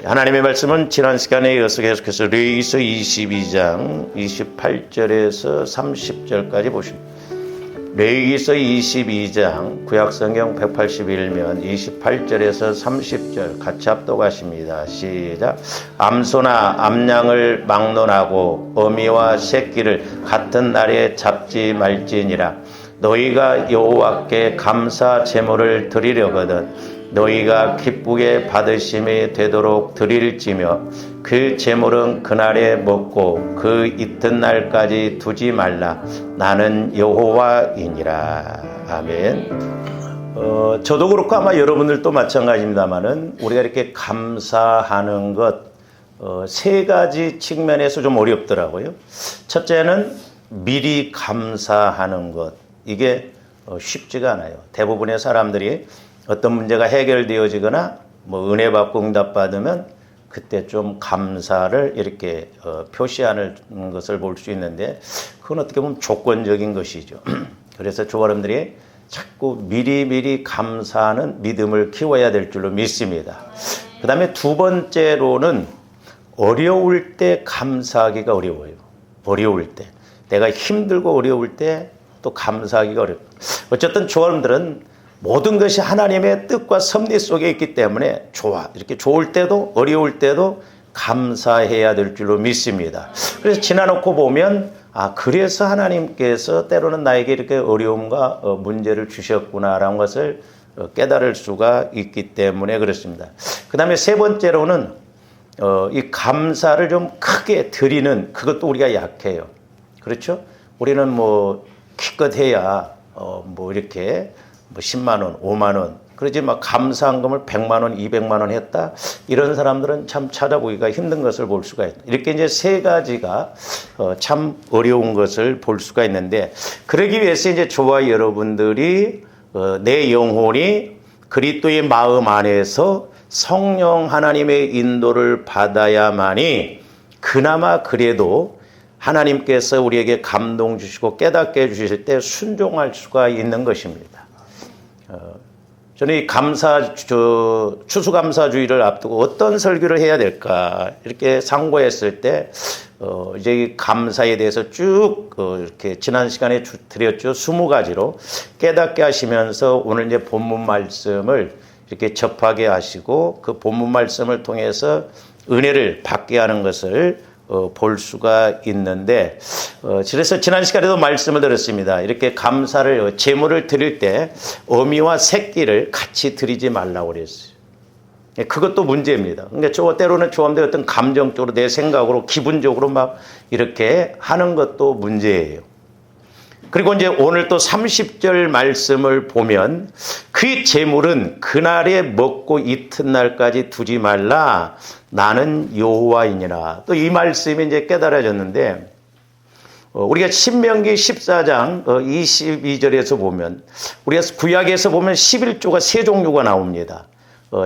하나님의 말씀은 지난 시간에 이어서 계속해서 레위기서 22장 28절에서 30절까지 보십니다. 레위기서 22장 구약성경 181면 28절에서 30절 같이 합독하십니다. 시작. 암소나 암양을 막론하고 어미와 새끼를 같은 날에 잡지 말지니라. 너희가 여호와께 감사 제물을 드리려거든 너희가 기쁘게 받으심이 되도록 드릴지며 그 제물은 그날에 먹고 그 이튿날까지 두지 말라. 나는 여호와이니라. 아멘. 저도 그렇고 아마 여러분들도 마찬가지입니다만은 우리가 이렇게 감사하는 것 세 가지 측면에서 좀 어렵더라고요. 첫째는 미리 감사하는 것. 이게 쉽지가 않아요. 대부분의 사람들이 어떤 문제가 해결되어지거나 뭐 은혜 받고 응답 받으면 그때 좀 감사를 이렇게 표시하는 것을 볼 수 있는데 그건 어떻게 보면 조건적인 것이죠. 그래서 여러분들이 자꾸 미리미리 감사하는 믿음을 키워야 될 줄로 믿습니다. 그 다음에 두 번째로는 어려울 때 감사하기가 어려워요. 어려울 때. 내가 힘들고 어려울 때 또 감사하기가 어렵다. 어쨌든 여러분들은 모든 것이 하나님의 뜻과 섭리 속에 있기 때문에 좋아. 이렇게 좋을 때도 어려울 때도 감사해야 될 줄로 믿습니다. 그래서 지나놓고 보면 그래서 하나님께서 때로는 나에게 이렇게 어려움과 문제를 주셨구나라는 것을 깨달을 수가 있기 때문에 그렇습니다. 그 다음에 세 번째로는 이 감사를 좀 크게 드리는 그것도 우리가 약해요. 그렇죠? 우리는 뭐 기껏 해야 뭐 이렇게 뭐 10만 원, 5만 원, 그러지 막 감사한금을 100만 원, 200만 원 했다. 이런 사람들은 참 찾아보기가 힘든 것을 볼 수가 있다. 이렇게 이제 세 가지가 참 어려운 것을 볼 수가 있는데 그러기 위해서 이제 저와 여러분들이 내 영혼이 그리스도의 마음 안에서 성령 하나님의 인도를 받아야만이 그나마 그래도 하나님께서 우리에게 감동 주시고 깨닫게 해주실 때 순종할 수가 있는 것입니다. 저는 이 추수감사주의를 앞두고 어떤 설교를 해야 될까 이렇게 상고했을 때 이제 이 감사에 대해서 쭉 이렇게 지난 시간에 드렸죠. 20가지로 깨닫게 하시면서 오늘 이제 본문 말씀을 이렇게 접하게 하시고 그 본문 말씀을 통해서 은혜를 받게 하는 것을 볼 수가 있는데 그래서 지난 시간에도 말씀을 드렸습니다. 이렇게 감사를 제물을 드릴 때 어미와 새끼를 같이 드리지 말라고 그랬어요. 그것도 문제입니다. 그러니까 때로는 조함대 어떤 감정적으로 내 생각으로 기분적으로 막 이렇게 하는 것도 문제예요. 그리고 이제 오늘 또 30절 말씀을 보면 그 제물은 그날에 먹고 이튿날까지 두지 말라. 나는 여호와이니라. 또 이 말씀이 이제 깨달아졌는데 우리가 신명기 14장 22절에서 보면 우리가 구약에서 보면 11조가 세 종류가 나옵니다.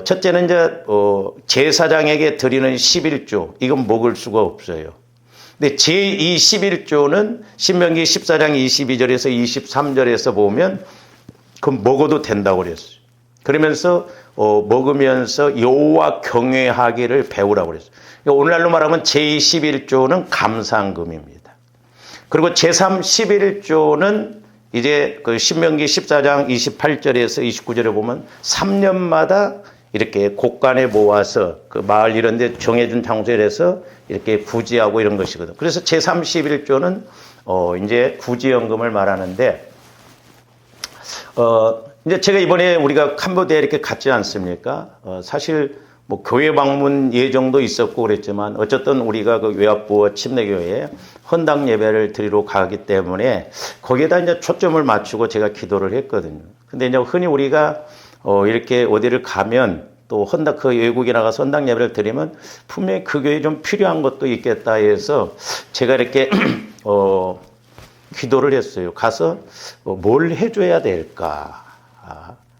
첫째는 이제 제사장에게 드리는 11조. 이건 먹을 수가 없어요. 근데 제2 11조는 신명기 14장 22절에서 23절에서 보면 그 먹어도 된다고 그랬어요. 그러면서 먹으면서 여호와 경외하기를 배우라고 그랬어요. 오늘날로 말하면 제2 11조는 감사금입니다. 그리고 제3 11조는 이제 그 신명기 14장 28절에서 29절에 보면 3년마다 이렇게 곳간에 모아서 그 마을 이런 데 정해준 장소에서 이렇게 구제하고 이런 것이거든. 그래서 제31조는 이제 구제연금을 말하는데 이제 제가 이번에 우리가 캄보디아에 이렇게 갔지 않습니까? 사실 뭐 교회 방문 예정도 있었고 그랬지만 어쨌든 우리가 그 외압부어 침례교회에 헌당 예배를 드리러 가기 때문에 거기에다 이제 초점을 맞추고 제가 기도를 했거든요. 근데 이제 흔히 우리가 이렇게 어디를 가면 또 그 외국에 나가서 헌당 예배를 드리면 분명히 그 교회에 좀 필요한 것도 있겠다 해서 제가 이렇게 기도를 했어요. 가서 뭘 해줘야 될까.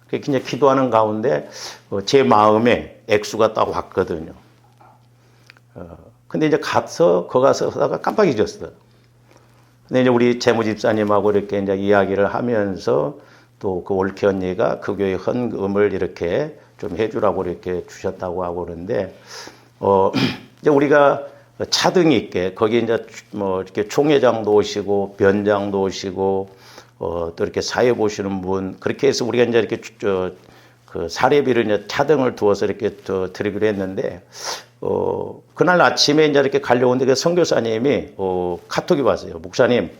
그렇게 이제 기도하는 가운데 제 마음에 액수가 딱 왔거든요. 근데 이제 거기 가서 하다가 깜빡 잊었어요. 근데 이제 우리 재무집사님하고 이렇게 이제 이야기를 하면서 또 그 올케 언니가 그 교회 헌금을 이렇게 좀 해주라고 이렇게 주셨다고 하고 그러는데 이제 우리가 차등이 있게 거기 이제 뭐 이렇게 총회장도 오시고 변장도 오시고 또 이렇게 사회 보시는 분 그렇게 해서 우리가 이제 이렇게 그 사례비를 이제 차등을 두어서 이렇게 드리기로 했는데 그날 아침에 이제 이렇게 가려고 하는데 그 선교사님이 카톡이 왔어요. 목사님,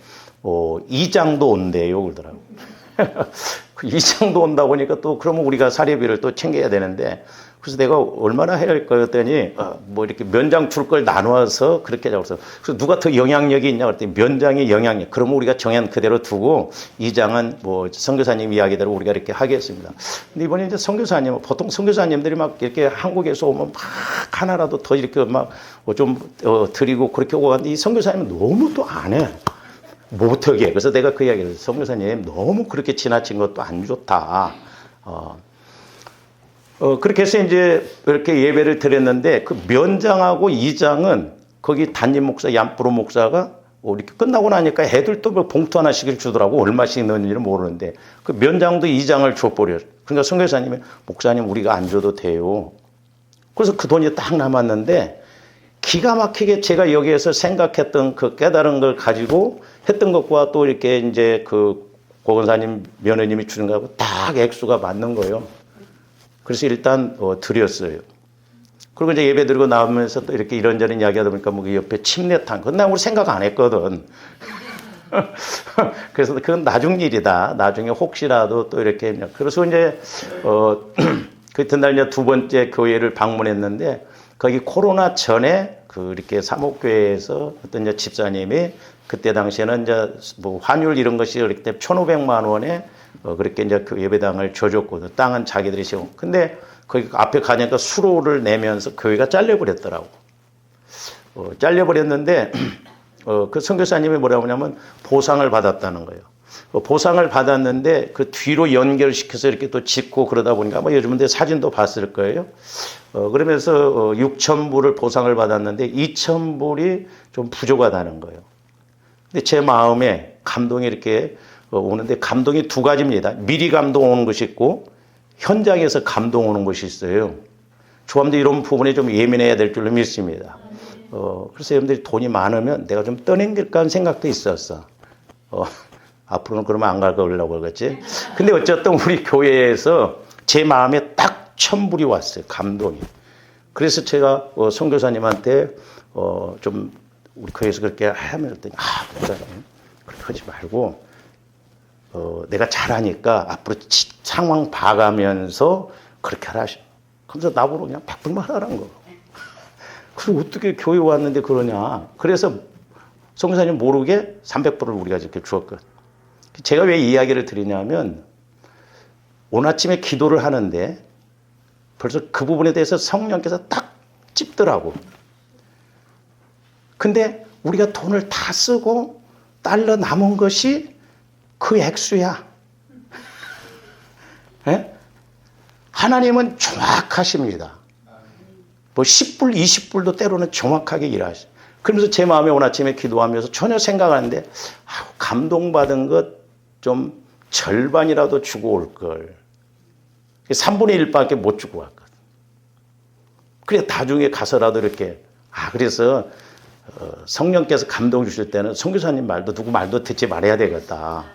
이장도 온대요. 그러더라고요. 그 이장도 온다 보니까 또 그러면 우리가 사례비를 또 챙겨야 되는데 그래서 내가 얼마나 해야 할까 했더니 뭐 이렇게 면장 줄 걸 나눠서 그렇게 하자고 그래서 누가 더 영향력이 있냐 그랬더니 면장이 영향력. 그러면 우리가 정한 그대로 두고 이장은 뭐 선교사님 이야기대로 우리가 이렇게 하겠습니다. 근데 이번에 이제 선교사님 보통 선교사님들이 막 이렇게 한국에서 오면 막 하나라도 더 이렇게 막 좀 드리고 그렇게 오고 갔는데 이 선교사님은 너무 또 안 해. 못하게. 그래서 내가 그 이야기를 했어요. 선교사님 너무 그렇게 지나친 것도 안 좋다. 그렇게 해서 이제 이렇게 예배를 드렸는데 그 면장하고 이장은 거기 담임 목사 얀프로 목사가 이렇게 끝나고 나니까 애들 또 봉투 하나씩을 주더라고. 얼마씩 넣는지는 모르는데 그 면장도 이장을 줘버려요. 그러니까 선교사님이 목사님 우리가 안 줘도 돼요. 그래서 그 돈이 딱 남았는데 기가 막히게 제가 여기에서 생각했던 그 깨달은 걸 가지고 했던 것과 또 이렇게 이제 그 고건사님 며느님이 주는 거하고 딱 액수가 맞는 거예요. 그래서 일단 드렸어요. 그리고 이제 예배 드리고 나오면서 또 이렇게 이런저런 이야기하다 보니까 뭐 옆에 침례탕. 그건 나 우리 생각 안 했거든. 그래서 그건 나중 일이다. 나중에 혹시라도 또 이렇게. 그래서 이제 그 이튿날 이제 두 번째 교회를 방문했는데 거기 코로나 전에 그 이렇게 사목교회에서 어떤 이제 집사님이 그때 당시에는 이제 뭐 환율 이런 것이 그렇게 1,500만 원에 그렇게 이제 그 예배당을 줘줬거든. 땅은 자기들이 세운. 근데 거기 앞에 가니까 수로를 내면서 교회가 잘려버렸더라고. 잘려버렸는데 그 선교사님이 뭐라고 하냐면 보상을 받았다는 거예요. 보상을 받았는데 그 뒤로 연결시켜서 이렇게 또 짓고 그러다 보니까 아마 요즘은 사진도 봤을 거예요. 그러면서 6,000불을 보상을 받았는데 2,000불이 좀 부족하다는 거예요. 근데 제 마음에 감동이 이렇게 오는데 감동이 두 가지입니다. 미리 감동 오는 것이 있고 현장에서 감동 오는 것이 있어요. 조함도 이런 부분에 좀 예민해야 될 줄로 믿습니다. 그래서 여러분들이 돈이 많으면 내가 좀 떠넘길까 하는 생각도 있었어. 앞으로는 그러면 안 갈 거라고 그러겠지. 근데 어쨌든 우리 교회에서 제 마음에 딱 1,000불이 왔어요. 감동이. 그래서 제가 선교사님한테 좀 우리 교회에서 그렇게 하면 그랬더니 목사님 그렇게 하지 말고 내가 잘하니까 앞으로 상황 봐가면서 그렇게 하라. 그래서 나보고 그냥 100불만 하라는 거. 그래서 어떻게 교회 왔는데 그러냐. 그래서 선교사님 모르게 300불을 우리가 이렇게 주었거든. 제가 왜 이야기를 드리냐면 오늘 아침에 기도를 하는데 벌써 그 부분에 대해서 성령께서 딱 찝더라고. 근데 우리가 돈을 다 쓰고 달러 남은 것이 그 액수야. 예? 하나님은 정확하십니다. 뭐 10불, 20불도 때로는 정확하게 일하시죠. 그러면서 제 마음에 오늘 아침에 기도하면서 전혀 생각하는데 감동받은 것 좀 절반이라도 주고 올 걸. 3분의 1밖에 못 주고 왔거든. 그래서 나중에 가서라도 이렇게 그래서 성령께서 감동 주실 때는 선교사님 말도 누구 말도 듣지 말아야 되겠다.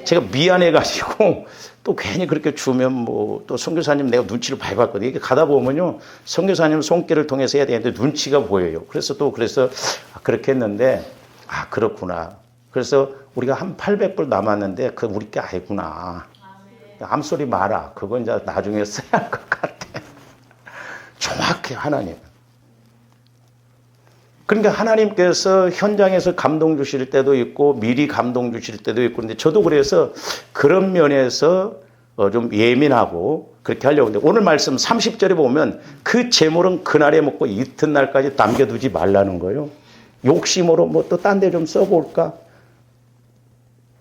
제가 미안해가지고 또 괜히 그렇게 주면 뭐 또 선교사님 내가 눈치를 많이 봤거든요. 이게 가다 보면요 선교사님 손길을 통해서 해야 되는데 눈치가 보여요. 그래서 그렇게 했는데 그렇구나. 그래서 우리가 한 800불 남았는데 그 우리 게 아니구나. 암소리 마라. 그건 이제 나중에 써야 할 것 같아. 정확해 하나님. 그러니까 하나님께서 현장에서 감동 주실 때도 있고 미리 감동 주실 때도 있고 근데 저도 그래서 그런 면에서 좀 예민하고 그렇게 하려고 하는데 오늘 말씀 30절에 보면 그 재물은 그날에 먹고 이튿날까지 남겨두지 말라는 거예요. 욕심으로 뭐 또 딴 데 좀 써볼까?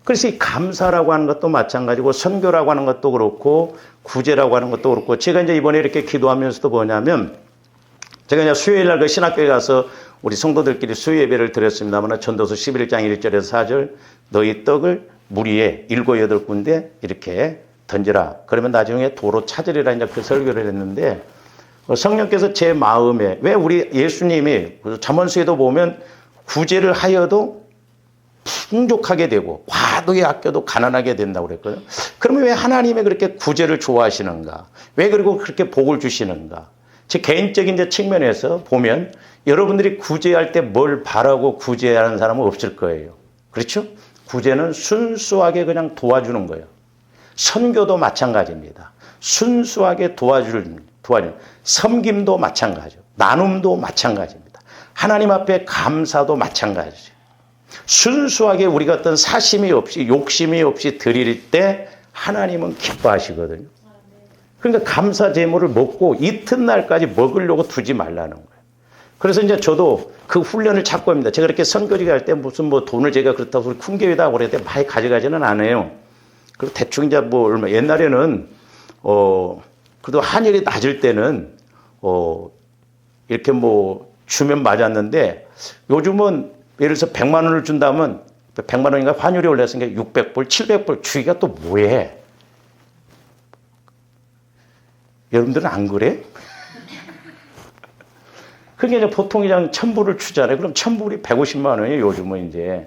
그래서 이 감사라고 하는 것도 마찬가지고 선교라고 하는 것도 그렇고 구제라고 하는 것도 그렇고 제가 이제 이번에 이렇게 기도하면서도 뭐냐면 제가 이제 수요일 날 그 신학교에 가서 우리 성도들끼리 수요 예배를 드렸습니다만 전도서 11장 1절에서 4절 너희 떡을 물 위에 7, 8군데 이렇게 던지라. 그러면 나중에 도로 찾으리라 이제 그 설교를 했는데 성령께서 제 마음에, 왜 우리 예수님이 잠언수에도 보면 구제를 하여도 풍족하게 되고 과도히 아껴도 가난하게 된다고 그랬거든요. 그러면 왜 하나님이 그렇게 구제를 좋아하시는가? 왜 그리고 그렇게 복을 주시는가? 제 개인적인 측면에서 보면 여러분들이 구제할 때 뭘 바라고 구제하는 사람은 없을 거예요. 그렇죠? 구제는 순수하게 그냥 도와주는 거예요. 선교도 마찬가지입니다. 순수하게 도와주는, 섬김도 마찬가지죠. 나눔도 마찬가지입니다. 하나님 앞에 감사도 마찬가지죠. 순수하게 우리가 어떤 사심이 없이 욕심이 없이 드릴 때 하나님은 기뻐하시거든요. 그러니까 감사 제물을 먹고 이튿날까지 먹으려고 두지 말라는 거예요. 그래서 이제 저도 그 훈련을 찾고 합니다. 제가 이렇게 선교지가 할 때 무슨 뭐 돈을 제가 그렇다고 큰 교회다 그럴 때 많이 가져가지는 않아요. 그리고 대충 이제 뭐 얼마 옛날에는 그래도 환율이 낮을 때는 이렇게 뭐 주면 맞았는데 요즘은 예를 들어서 100만 원을 준다면 100만 원인가 환율이 올랐으니까 600불, 700불 주기가 또 뭐해? 여러분들은 안 그래? 그러니까 보통 그냥 1000불을 주잖아요. 그럼 1000불이 150만 원이에요, 요즘은 이제.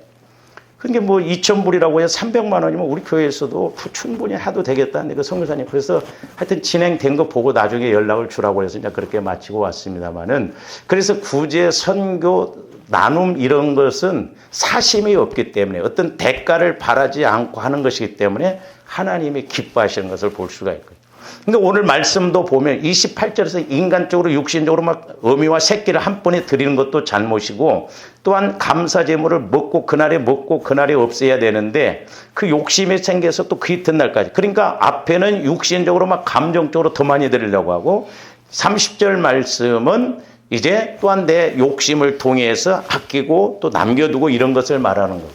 그러니까 뭐 2000불이라고 해서 300만 원이면 우리 교회에서도 충분히 해도 되겠다는데 그 선교사님 그래서 하여튼 진행된 거 보고 나중에 연락을 주라고 해서 이제 그렇게 마치고 왔습니다만은 그래서 구제, 선교, 나눔 이런 것은 사심이 없기 때문에 어떤 대가를 바라지 않고 하는 것이기 때문에 하나님이 기뻐하시는 것을 볼 수가 있거든요. 근데 오늘 말씀도 보면 28절에서 인간적으로 육신적으로 막 어미와 새끼를 한 번에 드리는 것도 잘못이고 또한 감사 제물을 먹고 그날에 없애야 되는데 그 욕심이 생겨서 또 그 이튿날까지 그러니까 앞에는 육신적으로 막 감정적으로 더 많이 드리려고 하고 30절 말씀은 이제 또한 내 욕심을 통해서 아끼고 또 남겨두고 이런 것을 말하는 거예요.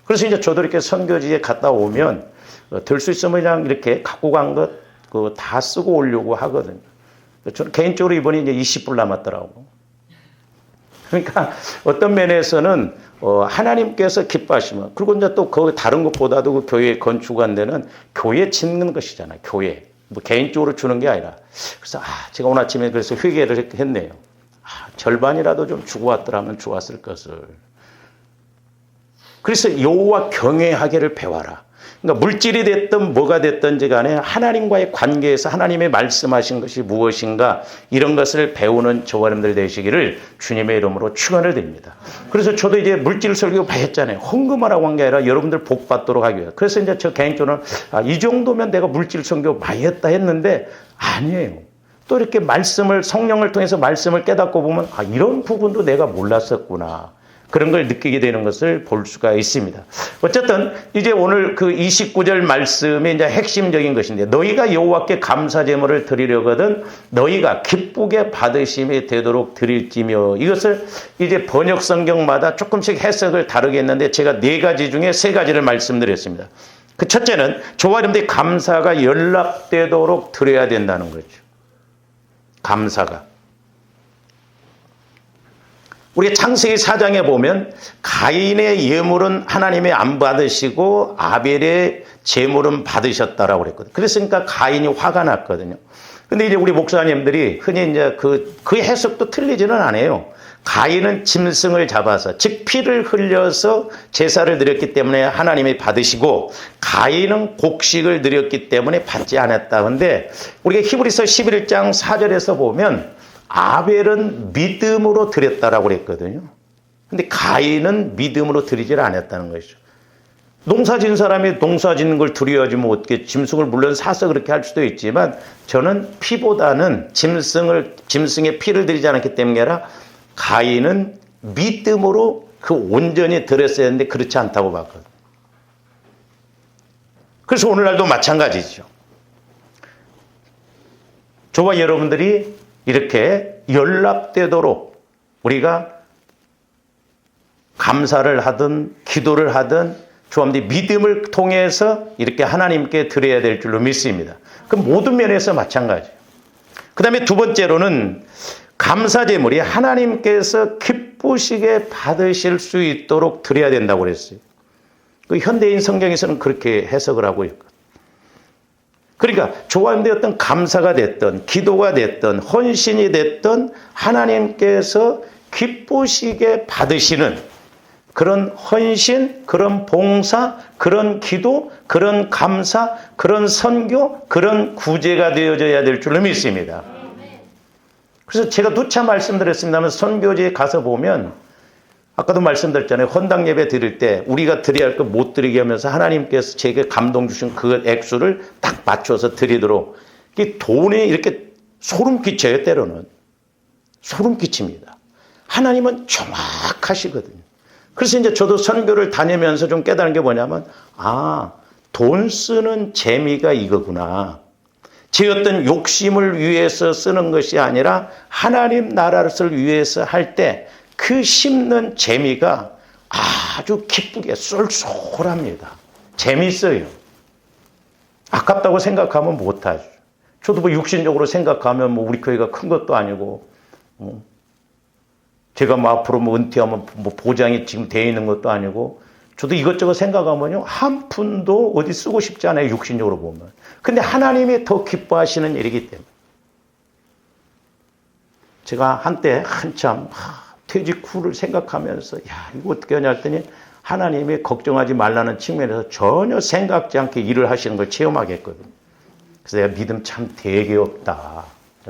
그래서 이제 저도 이렇게 선교지에 갔다 오면 들 수 있으면 그냥 이렇게 갖고 간 것 그거 다 쓰고 오려고 하거든요. 저는 개인적으로 이번에 이제 20불 남았더라고. 그러니까 어떤 면에서는 하나님께서 기뻐하시면 그리고 이제 또 그 다른 것보다도 그 교회 건축한 데는 교회 짓는 것이잖아요. 교회. 뭐 개인적으로 주는 게 아니라. 그래서 제가 오늘 아침에 그래서 회개를 했네요. 절반이라도 좀 주고 왔더라면 좋았을 것을. 그래서 여호와 경외하기를 배워라. 그러니까 물질이 됐든 뭐가 됐든지 간에 하나님과의 관계에서 하나님의 말씀하신 것이 무엇인가 이런 것을 배우는 저와 여러분들 되시기를 주님의 이름으로 축원을 드립니다. 그래서 저도 이제 물질 설교 많이 했잖아요. 헌금하라고 한 게 아니라 여러분들 복 받도록 하기 위해서. 그래서 이제 저 개인적으로는 이 정도면 내가 물질 설교 많이 했다 했는데 아니에요. 또 이렇게 말씀을 성령을 통해서 말씀을 깨닫고 보면 이런 부분도 내가 몰랐었구나. 그런 걸 느끼게 되는 것을 볼 수가 있습니다. 어쨌든 이제 오늘 그 29절 말씀이 이제 핵심적인 것인데 너희가 여호와께 감사 제물을 드리려거든 너희가 기쁘게 받으심이 되도록 드릴지며 이것을 이제 번역 성경마다 조금씩 해석을 다르게 했는데 제가 4가지 중에 3가지를 말씀드렸습니다. 그 첫째는 저와 여러분들이 감사가 연락되도록 드려야 된다는 거죠. 감사가. 우리 창세기 4장에 보면 가인의 예물은 하나님이 안 받으시고 아벨의 제물은 받으셨다라고 그랬거든요. 그랬으니까 가인이 화가 났거든요. 근데 이제 우리 목사님들이 흔히 이제 그 해석도 틀리지는 않아요. 가인은 짐승을 잡아서 즉 피를 흘려서 제사를 드렸기 때문에 하나님이 받으시고 가인은 곡식을 드렸기 때문에 받지 않았다. 근데 우리가 히브리서 11장 4절에서 보면 아벨은 믿음으로 드렸다라고 그랬거든요. 근데 가인은 믿음으로 드리질 않았다는 것이죠. 농사 지은 사람이 농사 짓는 걸 드려야지 뭐 어떻게 짐승을 물론 사서 그렇게 할 수도 있지만 저는 피보다는 짐승의 피를 드리지 않았기 때문에 아니라 가인은 믿음으로 그 온전히 드렸어야 했는데 그렇지 않다고 봤거든요. 그래서 오늘날도 마찬가지죠. 저와 여러분들이 이렇게 연락되도록 우리가 감사를 하든 기도를 하든 주님의 믿음을 통해서 이렇게 하나님께 드려야 될 줄로 믿습니다. 그 모든 면에서 마찬가지예요. 그 다음에 두 번째로는 감사 제물이 하나님께서 기쁘시게 받으실 수 있도록 드려야 된다고 그랬어요. 그 현대인 성경에서는 그렇게 해석을 하고 있거든요. 그러니까 조합의 어떤 감사가 됐던 기도가 됐던 헌신이 됐던 하나님께서 기쁘시게 받으시는 그런 헌신, 그런 봉사, 그런 기도, 그런 감사, 그런 선교, 그런 구제가 되어져야 될 줄로 믿습니다. 그래서 제가 누차 말씀드렸습니다만 선교지에 가서 보면 아까도 말씀드렸잖아요. 헌당 예배 드릴 때 우리가 드려야 할 거 못 드리게 하면서 하나님께서 제게 감동 주신 그 액수를 딱 맞춰서 드리도록 이 돈에 이렇게 소름 끼쳐요. 때로는 소름 끼칩니다. 하나님은 정확하시거든요. 그래서 이제 저도 선교를 다니면서 좀 깨달은 게 뭐냐면 돈 쓰는 재미가 이거구나. 제 어떤 욕심을 위해서 쓰는 것이 아니라 하나님 나라를 위해서 할 때 그 심는 재미가 아주 기쁘게 쏠쏠합니다. 재밌어요. 아깝다고 생각하면 못하죠. 저도 뭐 육신적으로 생각하면 뭐 우리 교회가 큰 것도 아니고, 제가 뭐 앞으로 뭐 은퇴하면 뭐 보장이 지금 돼 있는 것도 아니고, 저도 이것저것 생각하면요, 한 푼도 어디 쓰고 싶지 않아요, 육신적으로 보면. 근데 하나님이 더 기뻐하시는 일이기 때문에. 제가 한때 한참 퇴직 후를 생각하면서 이거 어떻게 하냐 했더니 하나님이 걱정하지 말라는 측면에서 전혀 생각지 않게 일을 하시는 걸 체험하게 했거든요. 그래서 내가 믿음 참 되게 없다.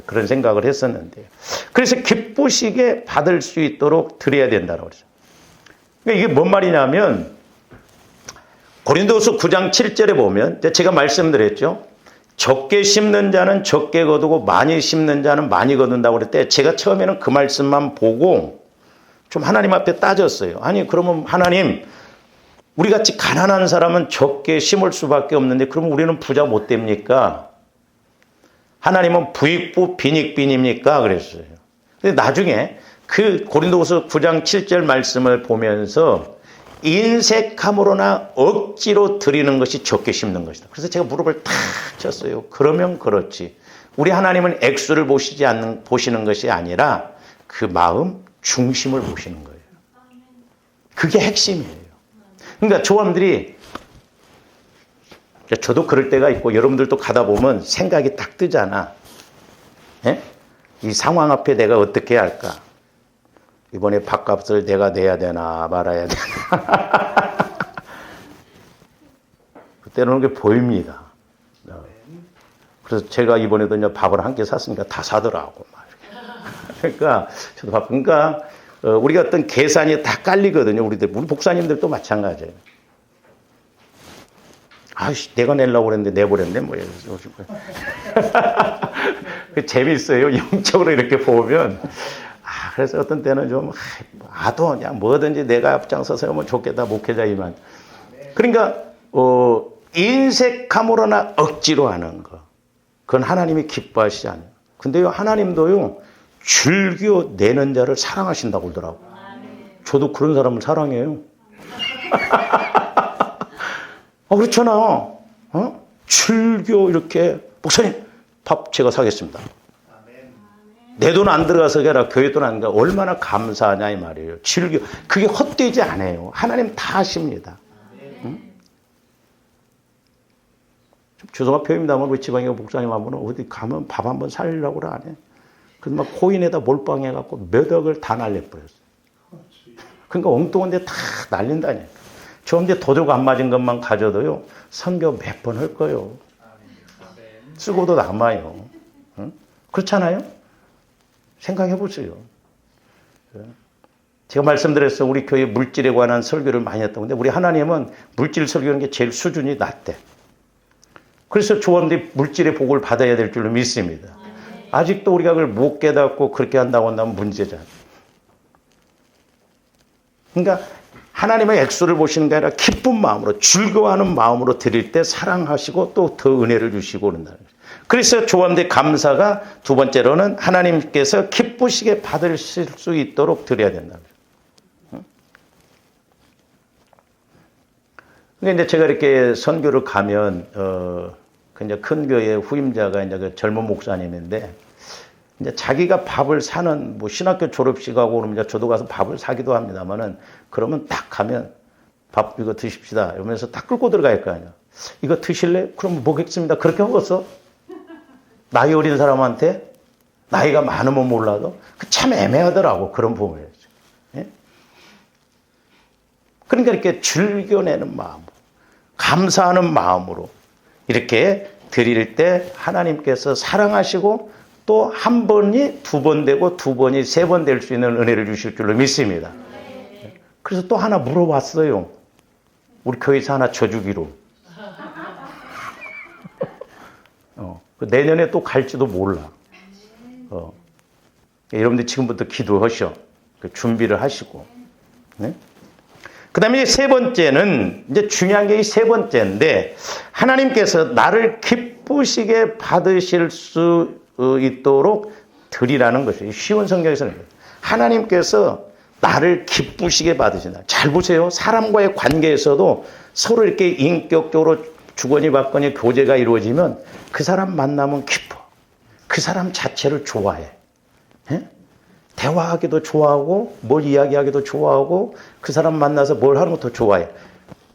그런 생각을 했었는데. 그래서 기쁘시게 받을 수 있도록 드려야 된다고 그러죠. 그러니까 이게 뭔 말이냐면 고린도후서 9장 7절에 보면 제가 말씀드렸죠. 적게 심는 자는 적게 거두고 많이 심는 자는 많이 거둔다고 그럴 때 제가 처음에는 그 말씀만 보고 좀 하나님 앞에 따졌어요. 아니 그러면 하나님 우리같이 가난한 사람은 적게 심을 수밖에 없는데 그러면 우리는 부자 못 됩니까? 하나님은 부익부 빈익빈입니까? 그랬어요. 근데 나중에 그 고린도후서 9장 7절 말씀을 보면서 인색함으로나 억지로 드리는 것이 적게 심는 것이다. 그래서 제가 무릎을 탁 쳤어요. 그러면 그렇지. 우리 하나님은 액수를 보시는 것이 아니라 그 마음 중심을 보시는 거예요. 그게 핵심이에요. 그러니까 조함들이 저도 그럴 때가 있고 여러분들도 가다 보면 생각이 딱 뜨잖아. 예? 이 상황 앞에 내가 어떻게 해야 할까? 이번에 밥값을 내가 내야 되나 말아야 되나. 그때는 그게 보입니다. 그래서 제가 이번에도 이제 밥을 한 개 샀으니까 다 사더라고. 그러니까 저도 바쁘니까 우리가 어떤 계산이 다 깔리거든요. 우리 목사님들도 마찬가지예요. 아이씨, 내가 내려고 그랬는데 내버렸네. 뭐 재밌어요. 영적으로 이렇게 보면. 그래서 어떤 때는 좀 그냥 뭐든지 내가 앞장서서 하면 좋겠다. 목회자이만. 그러니까 인색함으로나 억지로 하는 거. 그건 하나님이 기뻐하시지 않아요. 근데요, 하나님도요, 즐겨 내는 자를 사랑하신다고 그러더라고요. 저도 그런 사람을 사랑해요. 그렇잖아. 즐겨 이렇게, 목사님, 밥 제가 사겠습니다. 내 돈 안 들어가서 아니라 교회 돈 안 가. 얼마나 감사하냐 이 말이에요. 즐겨. 그게 헛되지 않아요. 하나님 다 하십니다. 죄송한 표현입니다만 우리 지방에 목사님 한 분은 어디 가면 밥 한번 살리려고 그래 안 해. 그래서 막 코인에다 몰빵해갖고 몇 억을 다 날려버렸어요. 그러니까 엉뚱한 데 다 날린다니까. 저 근데 도둑 안 맞은 것만 가져도요. 선교 몇 번 할 거예요. 쓰고도 남아요. 그렇잖아요? 생각해 보세요. 제가 말씀드렸어요. 우리 교회 물질에 관한 설교를 많이 했다고. 근데 우리 하나님은 물질 설교하는 게 제일 수준이 낮대. 그래서 조원들이 물질의 복을 받아야 될 줄로 믿습니다. 아직도 우리가 그걸 못 깨닫고 그렇게 한다고 한다면 문제잖아요. 그러니까 하나님의 액수를 보시는 게 아니라 기쁜 마음으로 즐거워하는 마음으로 드릴 때 사랑하시고 또 더 은혜를 주시고 그런다는 거죠. 그래서 조원들의 감사가 두 번째로는 하나님께서 기쁘시게 받으실 수 있도록 드려야 된다는 거죠. 그러니까 이제 제가 이렇게 선교를 가면 이제 큰 교회 후임자가 이제 그 젊은 목사님인데 이제 자기가 밥을 사는 뭐 신학교 졸업식하고 그러면 이제 저도 가서 밥을 사기도 합니다만은 그러면 딱 가면 밥 이거 드십시다 이러면서 딱 끌고 들어갈 거 아니야. 이거 드실래? 그럼 먹겠습니다. 그렇게 먹었어? 나이 어린 사람한테? 나이가 많으면 몰라도 참 애매하더라고, 그런 부분에서. 예? 그러니까 이렇게 즐겨내는 마음, 감사하는 마음으로 이렇게 드릴 때 하나님께서 사랑하시고 또 한 번이 두 번 되고 두 번이 세 번 될 수 있는 은혜를 주실 줄로 믿습니다. 그래서 또 하나 물어봤어요. 우리 교회에서 하나 줘주기로. 내년에 또 갈지도 몰라. 여러분들 지금부터 기도하셔. 준비를 하시고. 네? 그 다음에 세 번째는, 이제 중요한 게 이 세 번째인데, 하나님께서 나를 기쁘시게 받으실 수 있도록 드리라는 것이에요. 쉬운 성경에서는. 하나님께서 나를 기쁘시게 받으신다. 잘 보세요. 사람과의 관계에서도 서로 이렇게 인격적으로 주거니 받거니 교제가 이루어지면 그 사람 만나면 기뻐. 그 사람 자체를 좋아해. 예? 대화하기도 좋아하고 뭘 이야기하기도 좋아하고 그 사람 만나서 뭘 하는 것도 좋아해.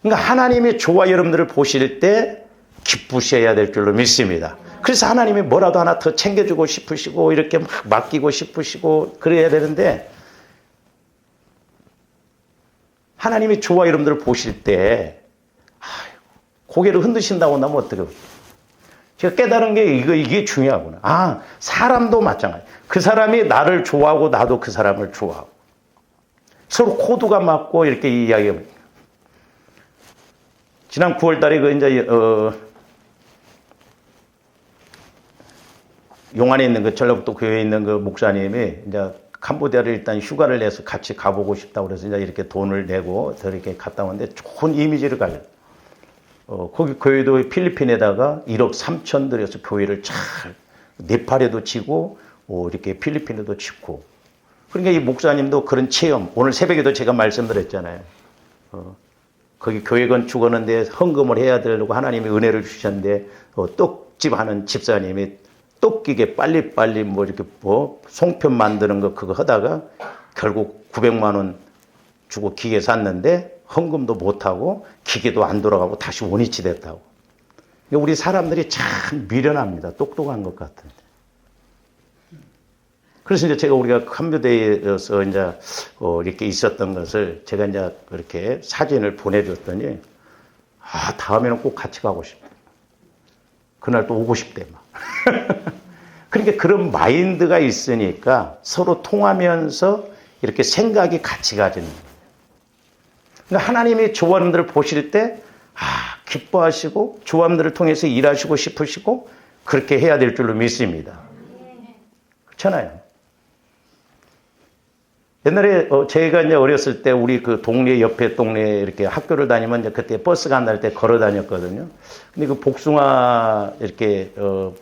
그러니까 하나님의 조화 여러분들을 보실 때 기쁘셔야 될 줄로 믿습니다. 그래서 하나님이 뭐라도 하나 더 챙겨주고 싶으시고 이렇게 막 맡기고 싶으시고 그래야 되는데 하나님이 조화 여러분들을 보실 때 고개를 흔드신다고 나면 어떡해요? 제가 깨달은 게 이게 중요하구나. 사람도 마찬가지. 그 사람이 나를 좋아하고 나도 그 사람을 좋아하고. 서로 코드가 맞고 이렇게 이야기해요. 지난 9월 달에 용안에 있는 전라북도 교회에 있는 그 목사님이 이제 캄보디아를 일단 휴가를 내서 같이 가보고 싶다고 그래서 이제 이렇게 돈을 내고 이렇게 갔다 왔는데 좋은 이미지를 가져요. 거기 교회도 필리핀에다가 1억 3천 들여서 교회를 잘 네팔에도 지고 이렇게 필리핀에도 짓고 그러니까 이 목사님도 그런 체험 오늘 새벽에도 제가 말씀드렸잖아요. 거기 교회 건축하는데 헌금을 해야 되려고 하나님이 은혜를 주셨는데 떡집 하는 집사님이 떡기계 빨리빨리 뭐 이렇게 송편 만드는 거 그거 하다가 결국 900만 원 주고 기계 샀는데 헌금도 못하고 기계도 안 돌아가고 다시 원위치 됐다고. 우리 사람들이 참 미련합니다. 똑똑한 것 같은데. 그래서 이제 제가 우리가 캄보디아에서 이제 이렇게 있었던 것을 제가 이제 그렇게 사진을 보내줬더니 다음에는 꼭 같이 가고 싶다. 그날 또 오고 싶대 막. 그러니까 그런 마인드가 있으니까 서로 통하면서 이렇게 생각이 같이 가지는 거예요. 그러니까 하나님이 조원들을 보실 때 기뻐하시고 조원들을 통해서 일하시고 싶으시고 그렇게 해야 될 줄로 믿습니다. 그렇잖아요. 옛날에 제가 이제 어렸을 때 우리 그 동네 옆에 동네에 이렇게 학교를 다니면 이제 그때 버스가 안 날 때 걸어 다녔거든요. 근데 그 복숭아 이렇게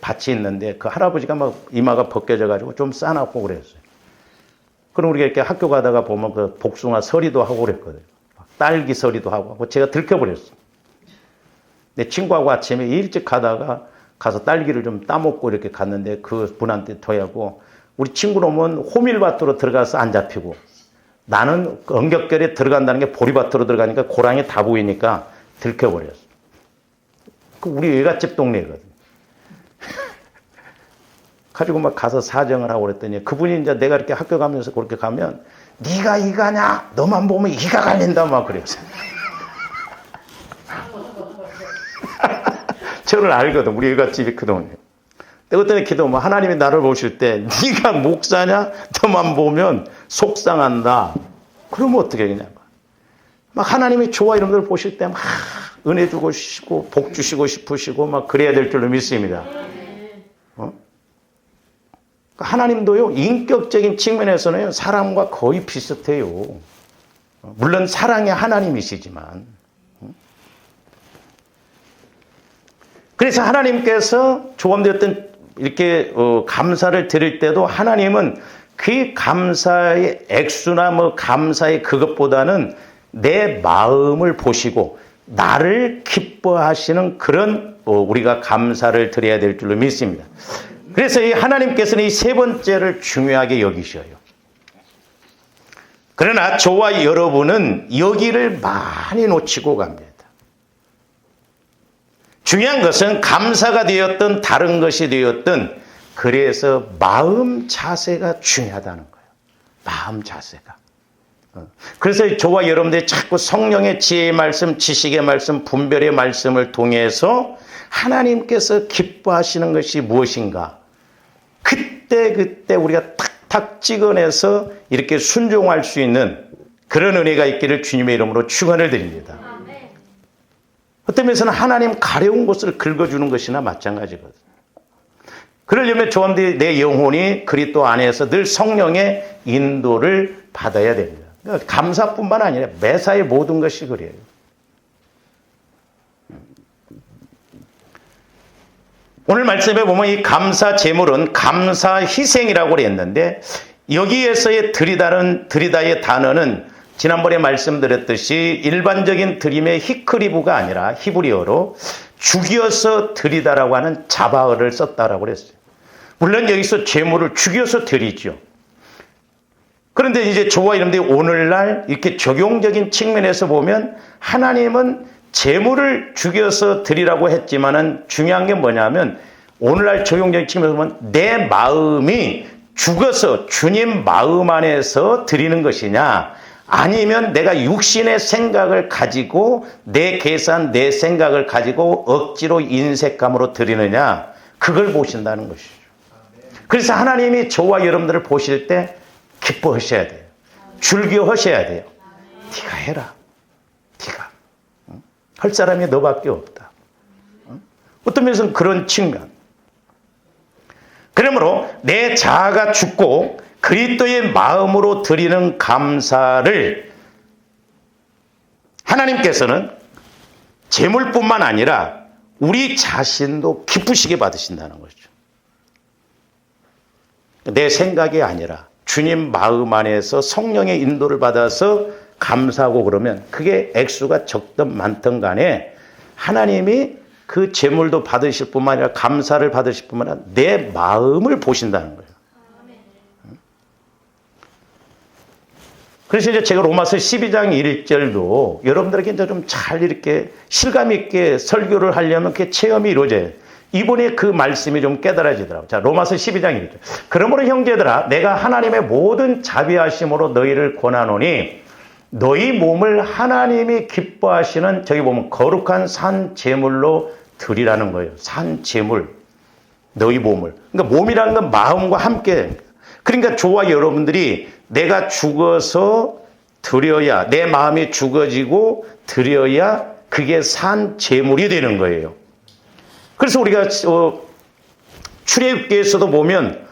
밭이 있는데 그 할아버지가 막 이마가 벗겨져 가지고 좀 싸놨고 그랬어요. 그럼 우리가 이렇게 학교 가다가 보면 그 복숭아 서리도 하고 그랬거든요. 딸기 서리도 하고 제가 들켜버렸어요. 내 친구하고 아침에 일찍 가서 딸기를 좀 따먹고 이렇게 갔는데 그 분한테 더하고 우리 친구는 오면 호밀밭으로 들어가서 안 잡히고 나는 언격결에 들어간다는 게 보리밭으로 들어가니까 고랑이 다 보이니까 들켜버렸어. 그 우리 외갓집 동네거든. 가지고 막 가서 사정을 하고 그랬더니 그분이 이제 내가 이렇게 학교 가면서 그렇게 가면 네가 이가냐? 너만 보면 이가 갈린다 막 그랬어요. 저를 알거든. 우리 외갓집이 그 동네. 내가 그때 기도하면 하나님이 나를 보실 때 네가 목사냐? 너만 보면 속상한다. 그러면 어떻게 그냥 막 하나님이 좋아 이런 걸 보실 때 막 은혜 주고 싶고 복 주시고 싶으시고 막 그래야 될 줄로 믿습니다. 하나님도요 인격적인 측면에서는 사람과 거의 비슷해요. 물론 사랑의 하나님이시지만 그래서 하나님께서 조감되었던 이렇게 감사를 드릴 때도 하나님은 그 감사의 액수나 뭐 감사의 그것보다는 내 마음을 보시고 나를 기뻐하시는 그런 우리가 감사를 드려야 될 줄로 믿습니다. 그래서 이 하나님께서는 이 세 번째를 중요하게 여기셔요. 그러나 저와 여러분은 여기를 많이 놓치고 갑니다. 중요한 것은 감사가 되었든 다른 것이 되었든 그래서 마음 자세가 중요하다는 거예요. 마음 자세가. 그래서 저와 여러분들이 자꾸 성령의 지혜의 말씀, 지식의 말씀, 분별의 말씀을 통해서 하나님께서 기뻐하시는 것이 무엇인가? 그때 우리가 탁탁 찍어내서 이렇게 순종할 수 있는 그런 은혜가 있기를 주님의 이름으로 축원을 드립니다. 어떤 면에서는 하나님 가려운 곳을 긁어주는 것이나 마찬가지거든요. 그러려면 저한테 내 영혼이 그리스도 안에서 늘 성령의 인도를 받아야 됩니다. 그러니까 감사뿐만 아니라 매사의 모든 것이 그래요. 오늘 말씀에 보면 이 감사 제물은 감사 희생이라고 했는데 여기에서의 드리다의 단어는 지난번에 말씀드렸듯이 일반적인 드림의 히크리브가 아니라 히브리어로 죽여서 드리다라고 하는 자바어를 썼다라고 그랬어요. 물론 여기서 제물을 죽여서 드리죠. 그런데 이제 저와 여러분들이 오늘날 이렇게 적용적인 측면에서 보면 하나님은 제물을 죽여서 드리라고 했지만은 중요한 게 뭐냐면 오늘날 적용적인 측면에서 보면 내 마음이 죽어서 주님 마음 안에서 드리는 것이냐 아니면 내가 육신의 생각을 가지고 내 계산, 내 생각을 가지고 억지로 인색감으로 드리느냐 그걸 보신다는 것이죠. 그래서 하나님이 저와 여러분들을 보실 때 기뻐하셔야 돼요. 즐겨하셔야 돼요. 네가 해라. 네가. 할 사람이 너밖에 없다. 어떤 면에서는 그런 측면. 그러므로 내 자아가 죽고 그리스도의 마음으로 드리는 감사를 하나님께서는 제물뿐만 아니라 우리 자신도 기쁘시게 받으신다는 거죠. 내 생각이 아니라 주님 마음 안에서 성령의 인도를 받아서 감사하고 그러면 그게 액수가 적든 많든 간에 하나님이 그 제물도 받으실 뿐만 아니라 감사를 받으실 뿐만 아니라 내 마음을 보신다는 거예요. 그래서 이제 제가 로마서 12장 1절도 여러분들에게 이제 좀 잘 이렇게 실감 있게 설교를 하려면 그 체험이 이루어져요. 이번에 그 말씀이 좀 깨달아지더라고요. 자, 로마서 12장 1절. 그러므로 형제들아, 내가 하나님의 모든 자비하심으로 너희를 권하노니 너희 몸을 하나님이 기뻐하시는 저기 보면 거룩한 산 제물로 드리라는 거예요. 산 제물. 너희 몸을. 그러니까 몸이라는 건 마음과 함께. 그러니까 저와 여러분들이 내가 죽어서 드려야 내 마음이 죽어지고 드려야 그게 산 제물이 되는 거예요. 그래서 우리가 출애굽기에서도 보면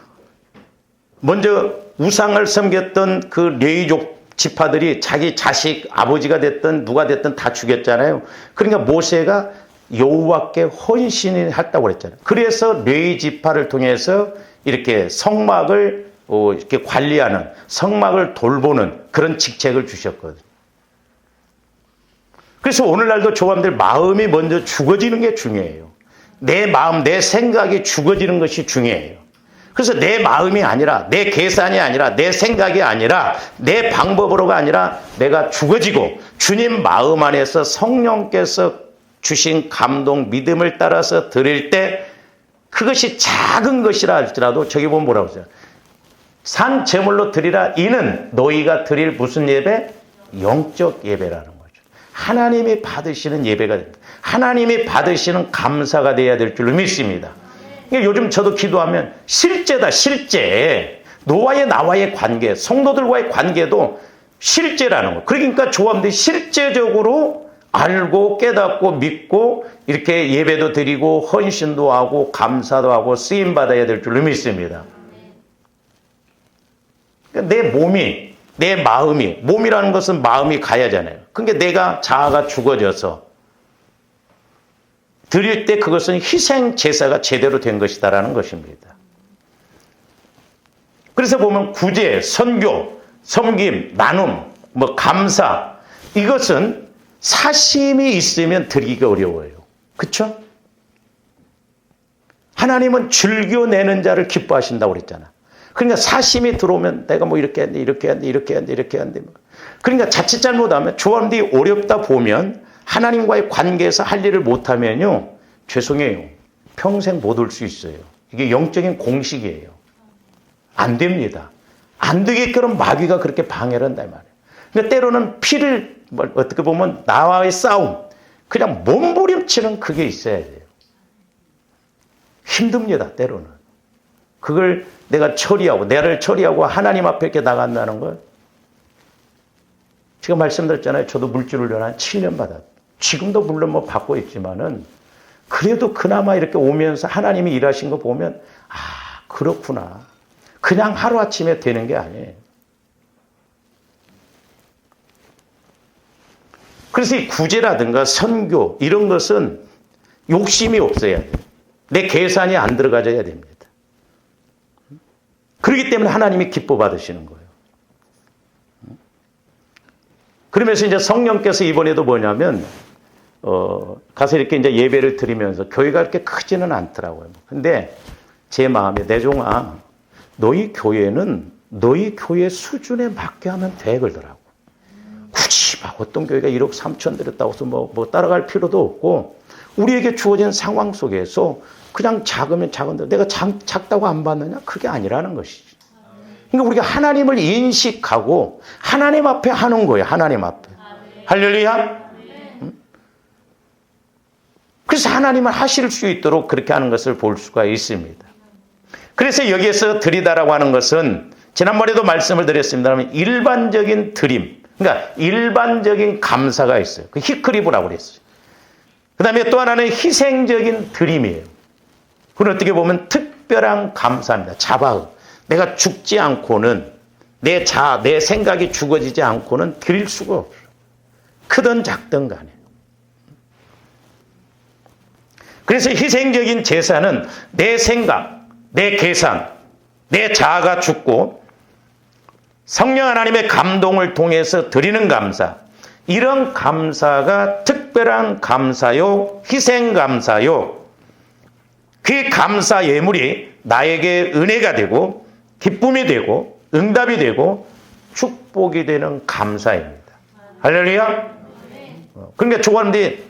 먼저 우상을 섬겼던 그 레위족 지파들이 자기 자식 아버지가 됐든 누가 됐든 다 죽였잖아요. 그러니까 모세가 여호와께 헌신을 했다고 그랬잖아요. 그래서 레위 지파를 통해서 이렇게 성막을 이렇게 관리하는 성막을 돌보는 그런 직책을 주셨거든요. 그래서 오늘날도 조감들 마음이 먼저 죽어지는 게 중요해요. 내 마음, 내 생각이 죽어지는 것이 중요해요. 그래서 내 마음이 아니라 내 계산이 아니라 내 생각이 아니라 내 방법으로가 아니라 내가 죽어지고 주님 마음 안에서 성령께서 주신 감동, 믿음을 따라서 드릴 때 그것이 작은 것이라 할지라도 저기 보면 뭐라고 써요? 산 제물로 드리라. 이는 너희가 드릴 무슨 예배? 영적 예배라는 거죠. 하나님이 받으시는 예배가 됩니다. 하나님이 받으시는 감사가 돼야 될 줄로 믿습니다. 요즘 저도 기도하면 실제다, 실제. 너와의 나와의 관계, 성도들과의 관계도 실제라는 거. 그러니까 조합들이 실제적으로 알고 깨닫고 믿고 이렇게 예배도 드리고 헌신도 하고 감사도 하고 쓰임 받아야 될 줄로 믿습니다. 그러니까 내 몸이, 내 마음이, 몸이라는 것은 마음이 가야잖아요. 그러니까 내가 자아가 죽어져서 드릴 때 그것은 희생 제사가 제대로 된 것이다라는 것입니다. 그래서 보면 구제, 선교, 섬김, 나눔, 감사 이것은 사심이 있으면 드리기가 어려워요. 그렇죠? 하나님은 즐겨내는 자를 기뻐하신다고 그랬잖아. 그러니까 사심이 들어오면 내가 이렇게 했는데 이렇게 했는데 이렇게 했는데 이렇게 했는데 그러니까 자칫 잘못하면 조언들이 어렵다 보면 하나님과의 관계에서 할 일을 못하면요 죄송해요. 평생 못 올 수 있어요. 이게 영적인 공식이에요. 안 됩니다. 안 되게끔 마귀가 그렇게 방해를 한다 이 말이에요. 그러니까 때로는 피를 어떻게 보면 나와의 싸움, 그냥 몸부림치는 그게 있어야 돼요. 힘듭니다. 때로는. 그걸 내가 처리하고 나를 처리하고 하나님 앞에 이렇게 나간다는 걸 제가 말씀드렸잖아요. 저도 물질훈련 한 7년 받았어요. 지금도 물론 뭐 받고 있지만은 그래도 그나마 이렇게 오면서 하나님이 일하신 거 보면 아 그렇구나. 그냥 하루아침에 되는 게 아니에요. 그래서 이 구제라든가 선교 이런 것은 욕심이 없어야 돼요. 내 계산이 안 들어가져야 됩니다. 그렇기 때문에 하나님이 기뻐 받으시는 거예요. 그러면서 이제 성령께서 이번에도 뭐냐면 가서 이렇게 이제 예배를 드리면서 교회가 그렇게 크지는 않더라고요. 근데 제 마음에 내 종아 너희 교회는 너희 교회 수준에 맞게 하면 돼 그러더라고. 굳이 막 어떤 교회가 1억 3천 드렸다고 해서 뭐 따라갈 필요도 없고 우리에게 주어진 상황 속에서 그냥 작으면 작은데 내가 작다고 안 받느냐? 그게 아니라는 것이지. 그러니까 우리가 하나님을 인식하고 하나님 앞에 하는 거예요. 하나님 앞에. 할렐루야. 그래서 하나님은 하실 수 있도록 그렇게 하는 것을 볼 수가 있습니다. 그래서 여기에서 드리다라고 하는 것은 지난번에도 말씀을 드렸습니다만 일반적인 드림, 그러니까 일반적인 감사가 있어요. 그 히크리브라고 그랬어요. 그 다음에 또 하나는 희생적인 드림이에요. 그건 어떻게 보면 특별한 감사입니다. 자바흐. 내가 죽지 않고는 내 생각이 죽어지지 않고는 드릴 수가 없어요. 크든 작든 간에. 그래서 희생적인 제사는 내 생각, 내 계산, 내 자아가 죽고 성령 하나님의 감동을 통해서 드리는 감사. 이런 감사가 특별한 감사요, 희생 감사요. 그 감사 예물이 나에게 은혜가 되고 기쁨이 되고 응답이 되고 축복이 되는 감사입니다. 할렐루야. 그러니까 좋아하는데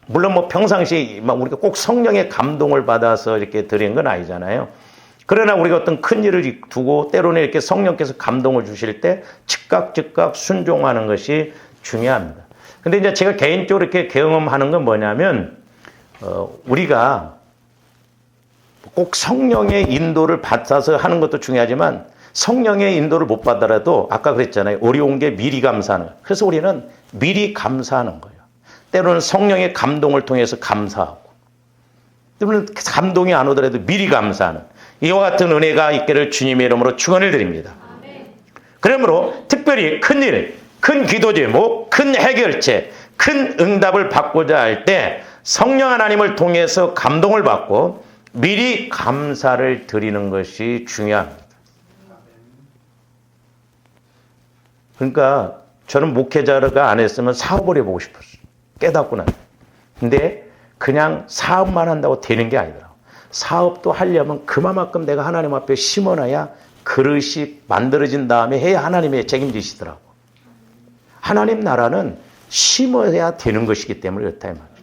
물론 뭐 평상시 막 우리가 꼭 성령의 감동을 받아서 이렇게 드리는 건 아니잖아요. 그러나 우리가 어떤 큰 일을 두고 때로는 이렇게 성령께서 감동을 주실 때 즉각 순종하는 것이 중요합니다. 근데 이제 제가 개인적으로 이렇게 경험하는 건 뭐냐면 우리가 꼭 성령의 인도를 받아서 하는 것도 중요하지만 성령의 인도를 못 받더라도 아까 그랬잖아요. 어려운 게 미리 감사하는 거예요. 그래서 우리는 미리 감사하는 거예요. 때로는 성령의 감동을 통해서 감사하고 때로는 감동이 안 오더라도 미리 감사하는 이와 같은 은혜가 있기를 주님의 이름으로 축원을 드립니다. 그러므로 특별히 큰일, 큰 기도 제목, 큰 해결책, 큰 응답을 받고자 할 때 성령 하나님을 통해서 감동을 받고 미리 감사를 드리는 것이 중요합니다. 그러니까 저는 목회자가 안 했으면 사업을 해보고 싶었어요. 깨닫고 나서. 근데 그냥 사업만 한다고 되는 게 아니더라고요. 사업도 하려면 그만큼 내가 하나님 앞에 심어놔야 그릇이 만들어진 다음에 해야 하나님의 책임지시더라고. 하나님 나라는 심어야 되는 것이기 때문에 그렇다 이 말이죠.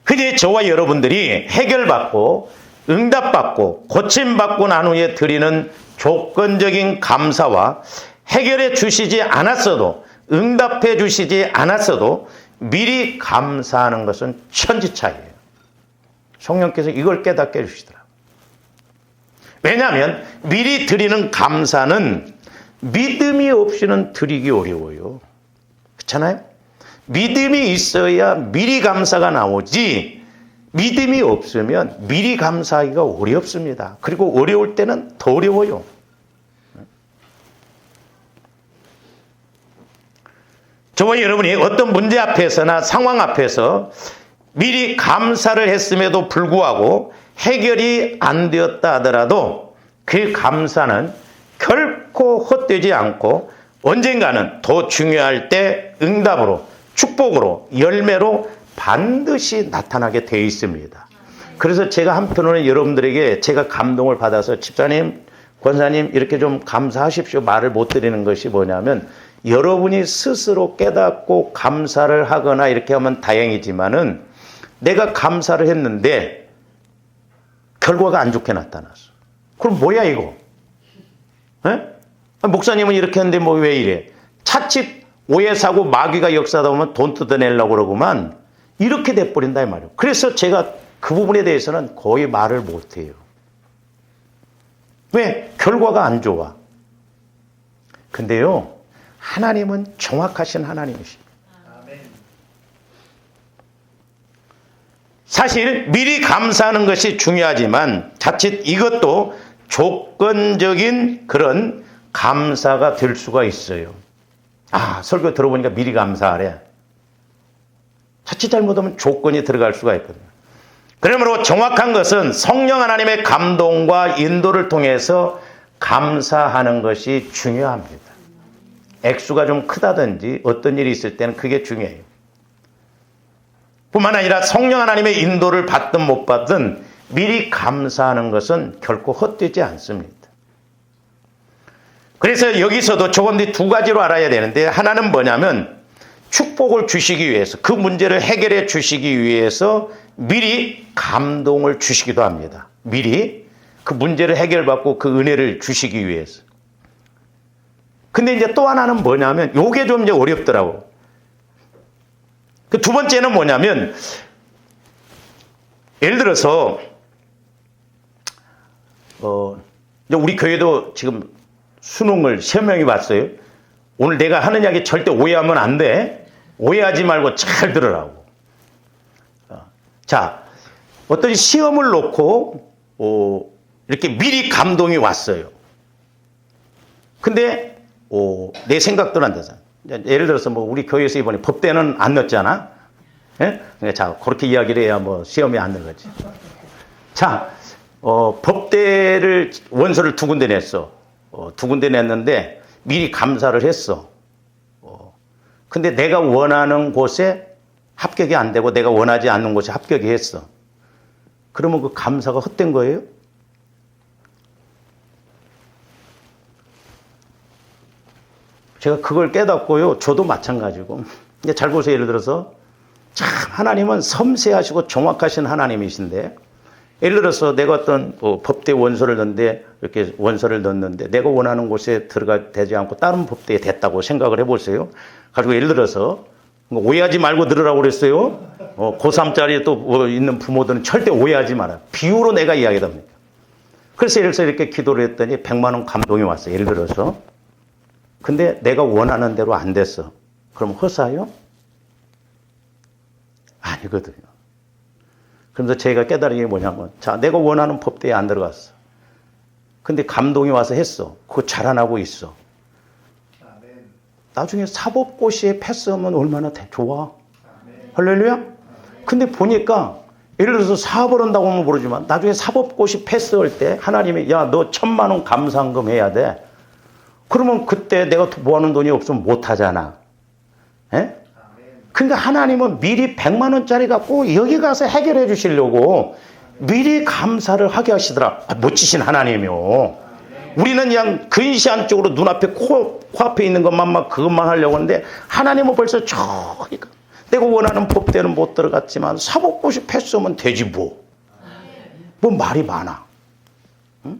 그게 저와 여러분들이 해결받고 응답받고 고침받고 난 후에 드리는 조건적인 감사와 해결해 주시지 않았어도 응답해 주시지 않았어도 미리 감사하는 것은 천지차이예요. 성령께서 이걸 깨닫게 해주시더라고요. 왜냐하면 미리 드리는 감사는 믿음이 없이는 드리기 어려워요. 그렇잖아요? 믿음이 있어야 미리 감사가 나오지 믿음이 없으면 미리 감사하기가 어렵습니다. 그리고 어려울 때는 더 어려워요. 저와 여러분이 어떤 문제 앞에서나 상황 앞에서 미리 감사를 했음에도 불구하고 해결이 안 되었다 하더라도 그 감사는 결코 헛되지 않고 언젠가는 더 중요할 때 응답으로 축복으로 열매로 반드시 나타나게 되어 있습니다. 그래서 제가 한편으로는 여러분들에게 제가 감동을 받아서 집사님, 권사님 이렇게 좀 감사하십시오 말을 못 드리는 것이 뭐냐면 여러분이 스스로 깨닫고 감사를 하거나 이렇게 하면 다행이지만은 내가 감사를 했는데 결과가 안 좋게 나타났어. 그럼 뭐야 이거? 에? 목사님은 이렇게 했는데 뭐 왜 이래? 차칫 오해 사고 마귀가 역사하다 보면 돈 뜯어내려고 그러고만 이렇게 돼버린다 이 말이에요. 그래서 제가 그 부분에 대해서는 거의 말을 못해요. 왜? 결과가 안 좋아. 근데요, 하나님은 정확하신 하나님이십니다. 사실 미리 감사하는 것이 중요하지만 자칫 이것도 조건적인 그런 감사가 될 수가 있어요. 아, 설교 들어보니까 미리 감사하래. 자칫 잘못하면 조건이 들어갈 수가 있거든요. 그러므로 정확한 것은 성령 하나님의 감동과 인도를 통해서 감사하는 것이 중요합니다. 액수가 좀 크다든지 어떤 일이 있을 때는 그게 중요해요. 뿐만 아니라 성령 하나님의 인도를 받든 못 받든 미리 감사하는 것은 결코 헛되지 않습니다. 그래서 여기서도 조금 더 두 가지로 알아야 되는데, 하나는 뭐냐면 축복을 주시기 위해서, 그 문제를 해결해 주시기 위해서 미리 감동을 주시기도 합니다. 미리 그 문제를 해결받고 그 은혜를 주시기 위해서. 근데 이제 또 하나는 뭐냐면, 요게 좀 이제 어렵더라고. 그 두 번째는 뭐냐면, 예를 들어서, 이제 우리 교회도 지금 수능을 시험명이 봤어요. 오늘 내가 하는 이야기 절대 오해하면 안 돼. 오해하지 말고 잘 들으라고. 자, 어떤 시험을 놓고, 이렇게 미리 감동이 왔어요. 근데, 내 생각도 안 되잖아. 예를 들어서 뭐 우리 교회에서 이번에 법대는 안 넣었잖아. 예? 자, 그렇게 이야기를 해야 뭐 시험이 안 넣어지. 자, 법대를 원서를 2군데 냈어. 2군데 냈는데 미리 감사를 했어. 근데 내가 원하는 곳에 합격이 안 되고 내가 원하지 않는 곳에 합격이 했어. 그러면 그 감사가 헛된 거예요? 제가 그걸 깨닫고요. 저도 마찬가지고. 이제 잘 보세요. 예를 들어서 참 하나님은 섬세하시고 정확하신 하나님이신데, 예를 들어서 내가 어떤 법대 원서를 넣는데, 이렇게 원서를 넣는데 내가 원하는 곳에 들어가 되지 않고 다른 법대에 됐다고 생각을 해보세요. 가지고 예를 들어서 오해하지 말고 들으라고 그랬어요. 고3짜리 또 있는 부모들은 절대 오해하지 마라. 비유로 내가 이야기하다 보니까. 그래서 예를 들어서 이렇게 기도를 했더니 100만 원 감동이 왔어요. 예를 들어서. 근데 내가 원하는 대로 안 됐어. 그럼 허사요? 아니거든요. 그래서 제가 깨달은 게 뭐냐면, 자, 내가 원하는 법대에 안 들어갔어. 근데 감동이 와서 했어. 그거 자라나고 있어. 나중에 사법고시에 패스하면 얼마나 좋아. 할렐루야? 근데 보니까, 예를 들어서 사업을 한다고 하면 모르지만, 나중에 사법고시 패스할 때 하나님이, 야, 너 1000만 원 감사한금 해야 돼. 그러면 그때 내가 모아놓은 돈이 없으면 못하잖아. 예? 그러니까 하나님은 미리 100만 원짜리 갖고 여기 가서 해결해 주시려고 미리 감사를 하게 하시더라. 멋지신 하나님이요. 우리는 그냥 근시안 쪽으로 눈앞에 코앞에 있는 것만 막 그것만 하려고 하는데, 하나님은 벌써 저기 내가 원하는 법대는 못 들어갔지만 사법고시 패스하면 되지 뭐. 뭐 말이 많아. 응?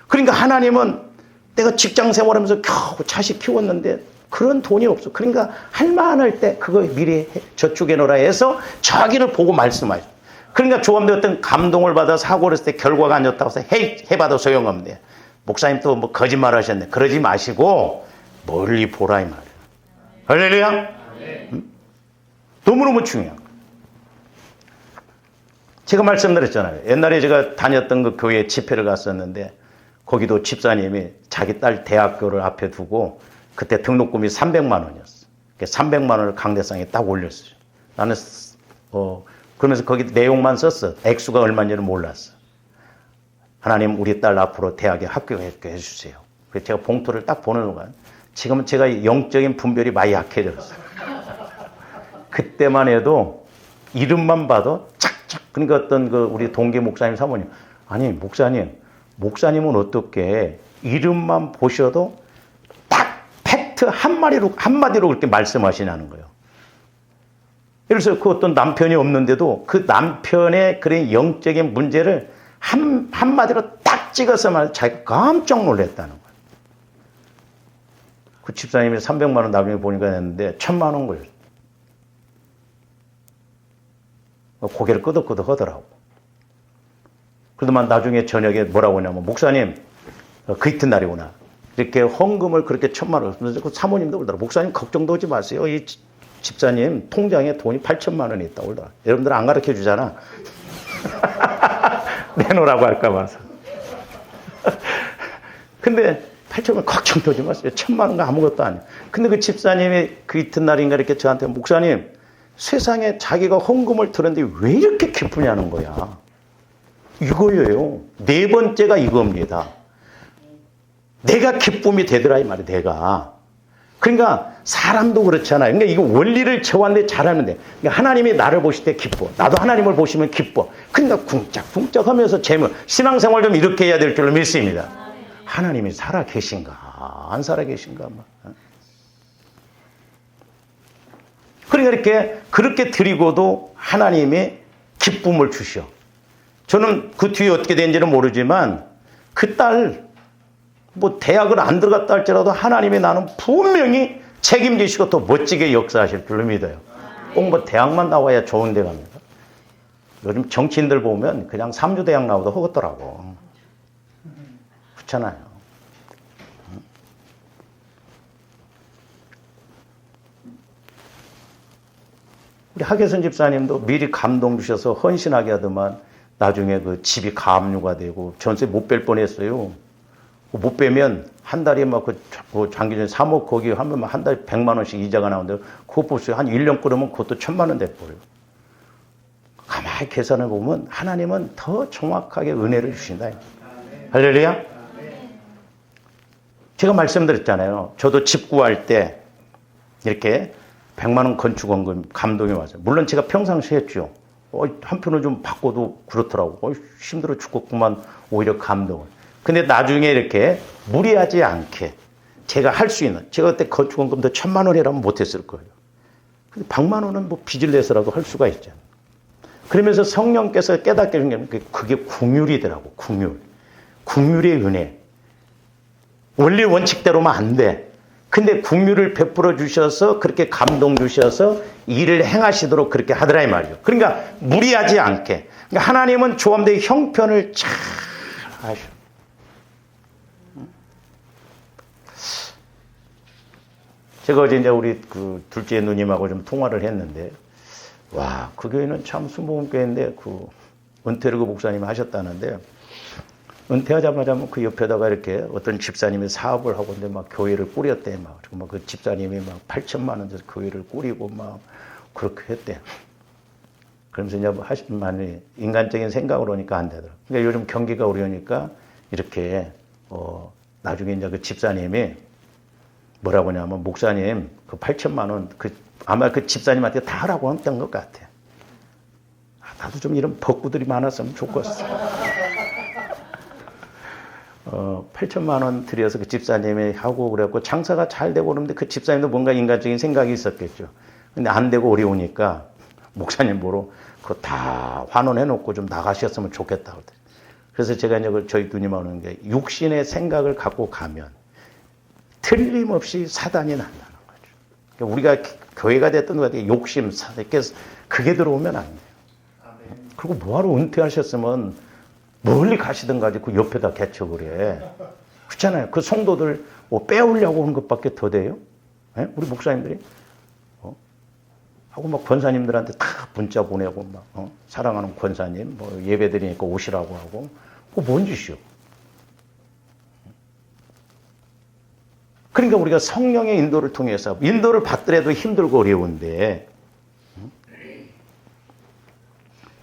그러니까 하나님은 내가 직장 생활하면서 겨우 자식 키웠는데 그런 돈이 없어. 그러니까 할만할 때 그거 미리 저축해 놓으라 해서 자기를 보고 말씀하죠. 그러니까 조합대 어떤 감동을 받아 사고를 했을 때 결과가 안 좋다고 해서 해봐도 소용없네. 목사님 또 뭐 거짓말 하셨네. 그러지 마시고 멀리 보라 이 말이에요. 할렐루야? 응? 너무너무 중요한 거예요. 제가 말씀드렸잖아요. 옛날에 제가 다녔던 그 교회 집회를 갔었는데, 거기도 집사님이 자기 딸 대학교를 앞에 두고 그때 등록금이 300만 원이었어. 300만 원을 강대상에 딱 올렸어요. 나는 그러면서 거기 내용만 썼어. 액수가 얼마인지는 몰랐어. 하나님 우리 딸 앞으로 대학에 합격하게 해주세요. 그래서 제가 봉투를 딱 보는 순간 지금은 제가 영적인 분별이 많이 약해졌어요. 그때만 해도 이름만 봐도 착착. 그러니까 어떤 우리 동계 목사님 사모님, 아니 목사님은 어떻게 이름만 보셔도 딱 딱 한마디로 그렇게 말씀하시냐는 거예요. 그래서 그 어떤 남편이 없는데도 그 남편의 그런 영적인 문제를 한마디로 딱 찍어서 말 자기가 깜짝 놀랐다는 거예요. 그 집사님이 300만 원 나중에 보니까 했는데 1000만 원 걸렸어요. 고개를 끄덕끄덕 하더라고. 그러더만 나중에 저녁에 뭐라고 하냐면, 목사님, 그 이튿날이구나. 이렇게 헌금을 그렇게 1000만 원. 그 사모님도 그러더라고. 목사님 걱정도 하지 마세요. 이 집사님 통장에 돈이 8천만 원이 있다고 그러더라고. 여러분들 안 가르쳐 주잖아. 내놓으라고 할까 봐서. 근데 8천만 걱정도 하지 마세요. 1000만 원가 아무것도 아니에요. 근데 그 집사님이 그 이튿날인가 이렇게 저한테, 목사님, 세상에 자기가 헌금을 들었는데 왜 이렇게 기쁘냐는 거야. 이거예요. 네 번째가 이겁니다. 내가 기쁨이 되더라 이 말이야. 내가. 그러니까 사람도 그렇잖아요. 그러니까 이거 원리를 저한테 잘하면 돼. 그러니까 하나님이 나를 보실 때 기뻐. 나도 하나님을 보시면 기뻐. 그러니까 쿵짝쿵짝 하면서 신앙생활 좀 이렇게 해야 될 줄로 믿습니다. 하나님이 살아 계신가 안 살아 계신가. 그러니까 이렇게 그렇게 드리고도 하나님이 기쁨을 주셔. 저는 그 뒤에 어떻게 된지는 모르지만 그 딸 대학을 안 들어갔다 할지라도 하나님이 나는 분명히 책임지시고 더 멋지게 역사하실 줄로 믿어요. 꼭 대학만 나와야 좋은 데 갑니다. 요즘 정치인들 보면 그냥 3주 대학 나오도 허겁더라고. 그렇잖아요. 우리 하계선 집사님도 미리 감동 주셔서 헌신하게 하더만 나중에 그 집이 가압류가 되고 전세 못 뺄 뻔했어요. 못 빼면 한 달에 그 장기전 3억 거기 하면 한 달에 100만 원씩 이자가 나오는데 그거 보세요. 한 1년 끌으면 그것도 1000만 원 돼버려요. 가만히 계산해 보면 하나님은 더 정확하게 은혜를 주신다. 할렐루야. 제가 말씀드렸잖아요. 저도 집 구할 때 이렇게 100만 원 건축원금 감동이 왔어요. 물론 제가 평상시에 했죠. 한편으로 좀 바꿔도 그렇더라고. 힘들어 죽겠구만. 오히려 감동을. 근데 나중에 이렇게 무리하지 않게 제가 할 수 있는, 제가 그때 건축원금도 1000만 원이라면 못했을 거예요. 근데 100만 원은 빚을 내서라도 할 수가 있잖아요. 그러면서 성령께서 깨닫게 해준 게 그게 궁율이더라고. 궁율의 은혜. 원리 원칙대로만 안 돼. 근데 궁율을 베풀어 주셔서 그렇게 감동 주셔서 일을 행하시도록 그렇게 하더라 이 말이에요. 그러니까 무리하지 않게. 그러니까 하나님은 조함대의 형편을 잘 아셔. 제가 어제 이제 우리 그 둘째 누님하고 좀 통화를 했는데, 와, 그 교회는 참 순복음교회인데 그 은퇴를 그 목사님이 하셨다는데, 은퇴하자마자 그 옆에다가 이렇게 어떤 집사님이 사업을 하고 있는데 막 교회를 꾸렸대. 그리고 그 집사님이 8천만 원 줘서 교회를 꾸리고 그렇게 했대. 그러면서 이제 하시는 말이 인간적인 생각으로 오니까 안 되더라고요. 그러니까 요즘 경기가 어려우니까 이렇게 나중에 이제 그 집사님이 뭐라고 하냐면, 목사님 그 8천만 원 아마 그 집사님한테 다 하라고 했던 것 같아. 나도 좀 이런 벅구들이 많았으면 좋겠어. 8천만 원 들여서 그 집사님이 하고 그랬고 장사가 잘 되고 그러는데 그 집사님도 뭔가 인간적인 생각이 있었겠죠. 근데 안 되고 어려우니까 목사님 보러 그거 다 환원해 놓고 좀 나가셨으면 좋겠다. 그래서 제가 이제 저희 누님하고 하는 게, 육신의 생각을 갖고 가면 틀림없이 사단이 난다는 거죠. 그러니까 우리가 교회가 됐던 것같아요. 욕심, 그게 들어오면 안 돼요. 그리고 뭐하러 은퇴하셨으면 멀리 가시든가 그 옆에다 개척을 해. 그렇잖아요. 그 성도들 빼오려고 하는 것밖에 더 돼요? 네? 우리 목사님들이 하고 권사님들한테 다 문자 보내고 사랑하는 권사님 예배 드리니까 오시라고 하고, 그거 뭔 짓이요? 그러니까 우리가 성령의 인도를 통해서 인도를 받더라도 힘들고 어려운데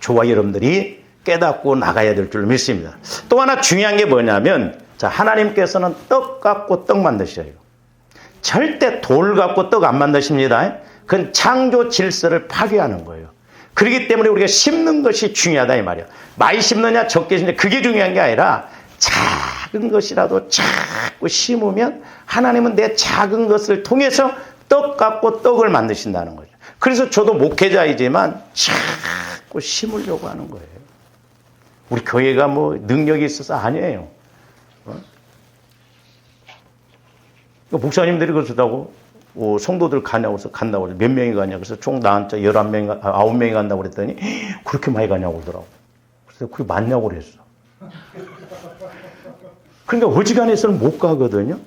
저와 여러분들이 깨닫고 나가야 될 줄 믿습니다. 또 하나 중요한 게 뭐냐면, 자, 하나님께서는 떡 갖고 떡 만드셔요. 절대 돌 갖고 떡 안 만드십니다. 그건 창조 질서를 파괴하는 거예요. 그렇기 때문에 우리가 심는 것이 중요하다 이 말이야. 많이 심느냐 적게 심느냐 그게 중요한 게 아니라 잘 작은 것이라도 자꾸 심으면 하나님은 내 작은 것을 통해서 떡 갖고 떡을 만드신다는 거죠. 그래서 저도 목회자이지만 자꾸 심으려고 하는 거예요. 우리 교회가 뭐 능력이 있어서 아니에요. 목사님들이 그러시다고 성도들 가냐고 해서 간다고 그래서 몇 명이 가냐고 그래서 총 나 혼자 11명, 9명이 간다고 그랬더니 그렇게 많이 가냐고 그러더라고. 그래서 그게 맞냐고 그랬어. 그러니까 어지간해서는 못 가거든요.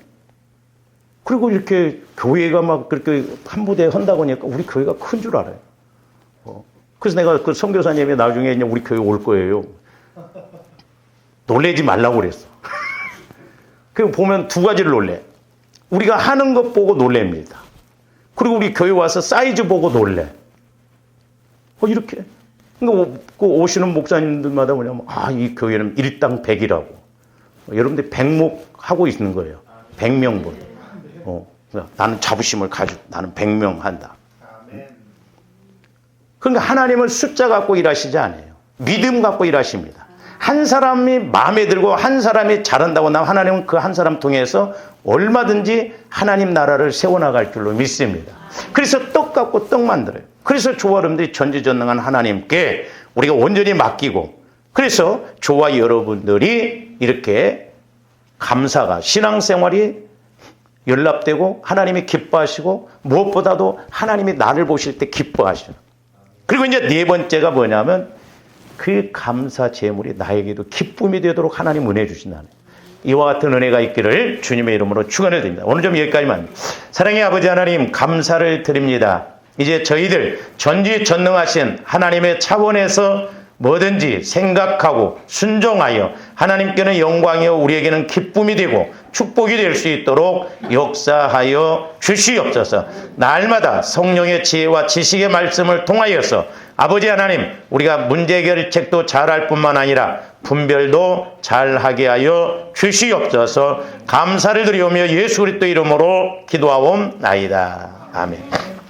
그리고 이렇게 교회가 막 그렇게 한 부대 한다고 하니까 우리 교회가 큰 줄 알아요. 그래서 내가 그 선교사님이 나중에 이제 우리 교회 올 거예요. 놀래지 말라고 그랬어. 그 보면 두 가지를 놀래. 우리가 하는 것 보고 놀랍니다. 그리고 우리 교회 와서 사이즈 보고 놀래. 이렇게. 그러니까 그 오시는 목사님들마다 뭐냐면, 이 교회는 일당 100이라고. 여러분들 100목 하고 있는 거예요. 100명분. 나는 자부심을 가지고 나는 100명 한다. 그러니까 하나님을 숫자 갖고 일하시지 않아요. 믿음 갖고 일하십니다. 한 사람이 마음에 들고 한 사람이 잘한다고 나면 하나님은 그 한 사람 통해서 얼마든지 하나님 나라를 세워나갈 줄로 믿습니다. 그래서 떡 갖고 떡 만들어요. 그래서 저와 여러분들이 전지전능한 하나님께 우리가 온전히 맡기고 그래서 저와 여러분들이 이렇게 감사가 신앙생활이 연락되고 하나님이 기뻐하시고 무엇보다도 하나님이 나를 보실 때 기뻐하시는. 그리고 이제 네 번째가 뭐냐면 그 감사 제물이 나에게도 기쁨이 되도록 하나님 은혜 주신다는 이와 같은 은혜가 있기를 주님의 이름으로 축원을 드립니다. 오늘 좀 여기까지만. 사랑의 아버지 하나님 감사를 드립니다. 이제 저희들 전지전능하신 하나님의 차원에서 뭐든지 생각하고 순종하여 하나님께는 영광이요 우리에게는 기쁨이 되고 축복이 될 수 있도록 역사하여 주시옵소서. 날마다 성령의 지혜와 지식의 말씀을 통하여서 아버지 하나님 우리가 문제 해결책도 잘할 뿐만 아니라 분별도 잘하게 하여 주시옵소서. 감사를 드리오며 예수 그리스도 이름으로 기도하옵나이다. 아멘.